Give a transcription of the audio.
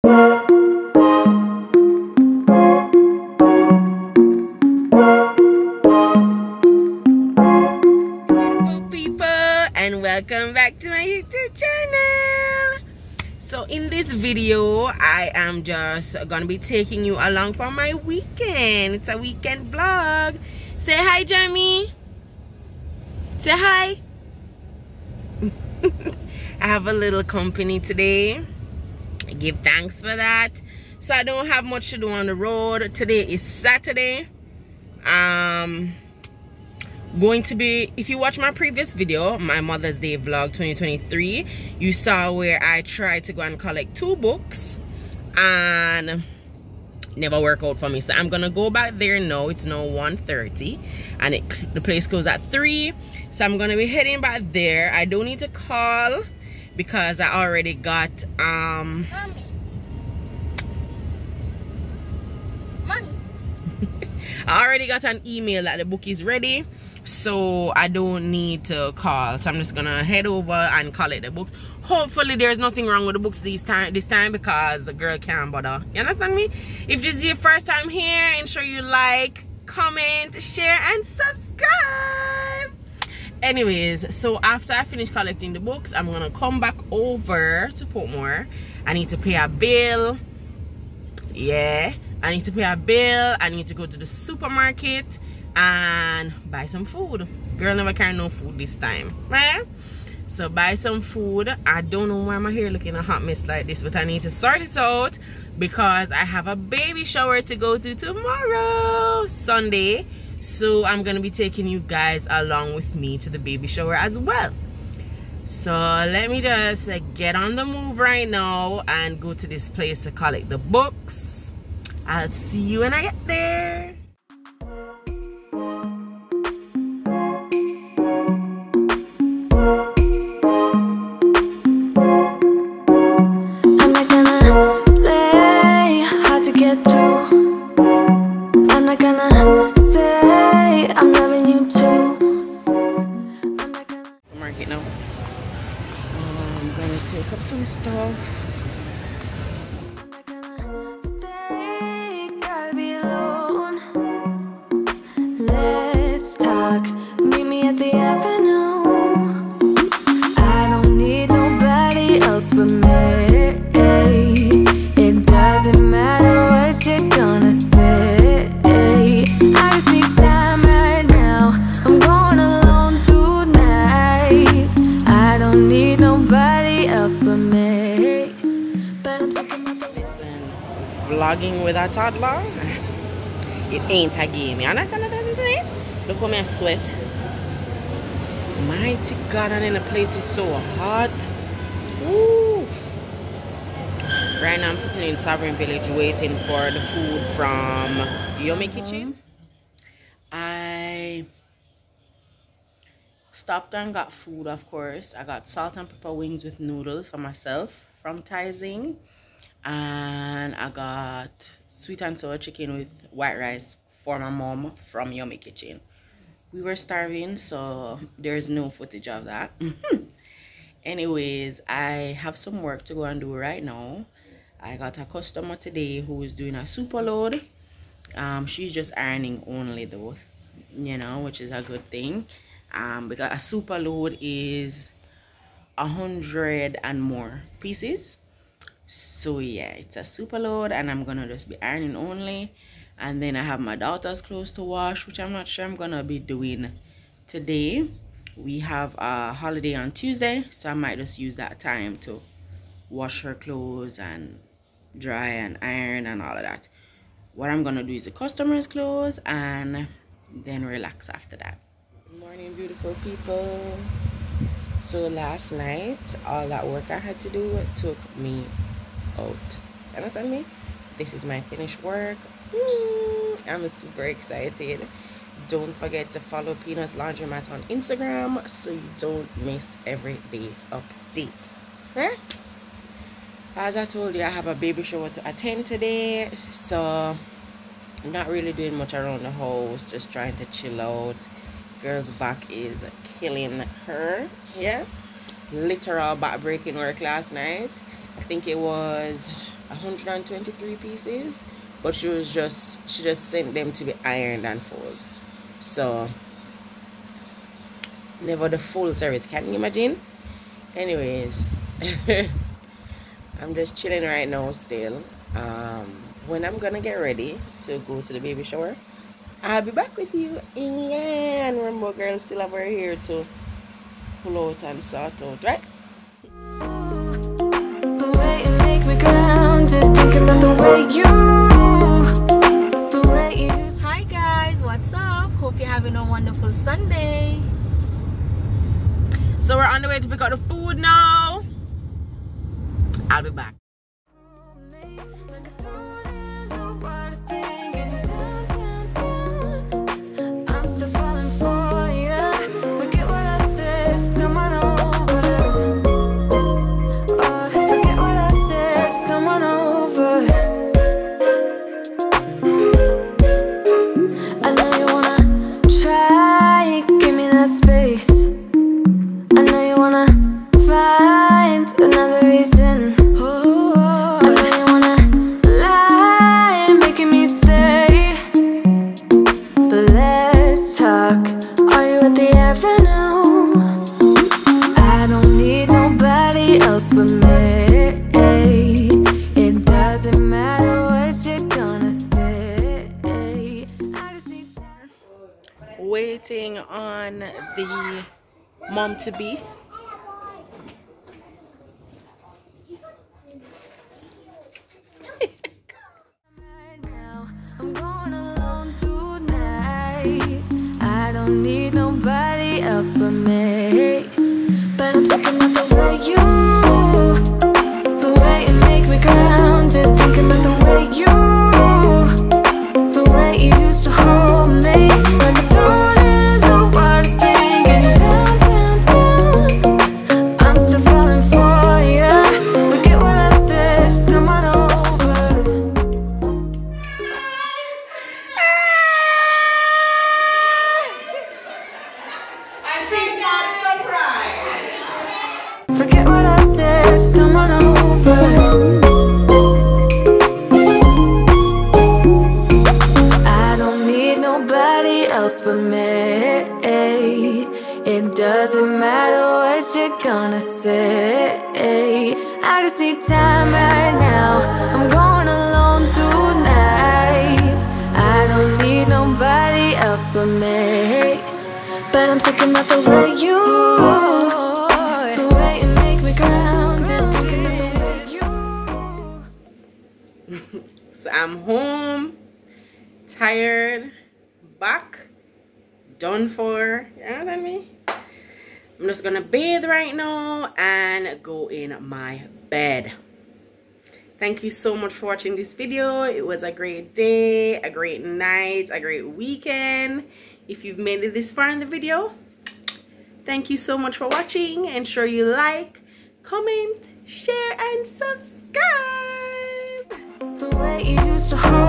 And welcome back to my YouTube channel. So in this video I am just gonna be taking you along for my weekend. It's a weekend vlog. Say hi, Jamie. Say hi. I have a little company today. I give thanks for that. So I don't have much to do on the road. Today is Saturday. Going to be, if you watch my previous video, my Mother's Day vlog 2023, you saw where I tried to go and collect 2 books and never worked out for me. So I'm gonna go back there now. It's now 1:30 and the place closes at 3, so I'm gonna be heading back there. I don't need to call because I already got Mommy. I already got an email that the book is ready, so I don't need to call. So I'm just gonna head over and collect the books. Hopefully there's nothing wrong with the books this time because the girl can't bother. You understand me? If this is your first time here, ensure you like, comment, share and subscribe. Anyways, so after I finish collecting the books, I'm gonna come back over to Portmore. I need to pay a bill. Yeah, I need to pay a bill. I need to go to the supermarket and buy some food. Girl never carry no food this time, right? So buy some food. I don't know why my hair looking a hot mess like this, but I need to sort it out because I have a baby shower to go to tomorrow, Sunday. So I'm gonna be taking you guys along with me to the baby shower as well. So let me just get on the move right now and go to this place to collect the books. I'll see you when I get there. Vlogging with a toddler, it ain't a game. You understand what I'm saying? Look how me I sweat. Mighty God, and then the place is so hot. Woo. Right now I'm sitting in Sovereign Village waiting for the food from Yummy Kitchen. I stopped and got food, of course. I got salt and pepper wings with noodles for myself from Tizen. And I got sweet and sour chicken with white rice for my mom from Yummy Kitchen. We were starving, so there's no footage of that. Anyways, I have some work to go and do right now. I got a customer today who is doing a super load. She's just ironing only though, you know, which is a good thing. Because a super load is 100 and more pieces. So yeah, it's a super load and I'm gonna just be ironing only. And then I have my daughter's clothes to wash, which I'm not sure I'm gonna be doing today. We have a holiday on Tuesday, so I might just use that time to wash her clothes and dry and iron and all of that. What I'm gonna do is the customer's clothes and then relax after that. Good morning, beautiful people. So last night, all that work I had to do took me out. Understand me? This is my finished work. I'm super excited. Don't forget to follow Peanut's Laundromat on Instagram so you don't miss every day's update. Huh? As I told you, I have a baby shower to attend today, so I'm not really doing much around the house, just trying to chill out. Girl's back is killing her. Yeah, literal back breaking work last night. I think it was 123 pieces, but she just sent them to be ironed and folded. So never the full service, can you imagine? Anyways, I'm just chilling right now still. When I'm gonna get ready to go to the baby shower, I'll be back with you. Yeah, and remember, girls still have her hair to pull out and sort out, right? The way you make me grounded, thinking about the way you. Hi guys, what's up? Hope you're having a wonderful Sunday. So we're on the way to pick up the food now. I'll be back. Waiting on the mom to be. I'm going alone tonight. I don't need nobody else but me. But I'm thinking about the way you make me grounded. Thinking about the way you used to hold me. Like a stone in the water, singing down, down, down. I'm still falling for ya. Forget what I said, just come on over. And she's not surprised. Forget what I said, just come on over. But me, it doesn't matter what you're gonna say. I just need time right now. I'm going alone tonight. I don't need nobody else but me. But I'm thinking about the way you make me grounded. Thinking about the way you. So I'm home, tired, back, done for. You understand me? I'm just gonna bathe right now and go in my bed. Thank you so much for watching this video. It was a great day, a great night, a great weekend. If you've made it this far in the video, thank you so much for watching. Ensure you like, comment, share, and subscribe. The way you used to hold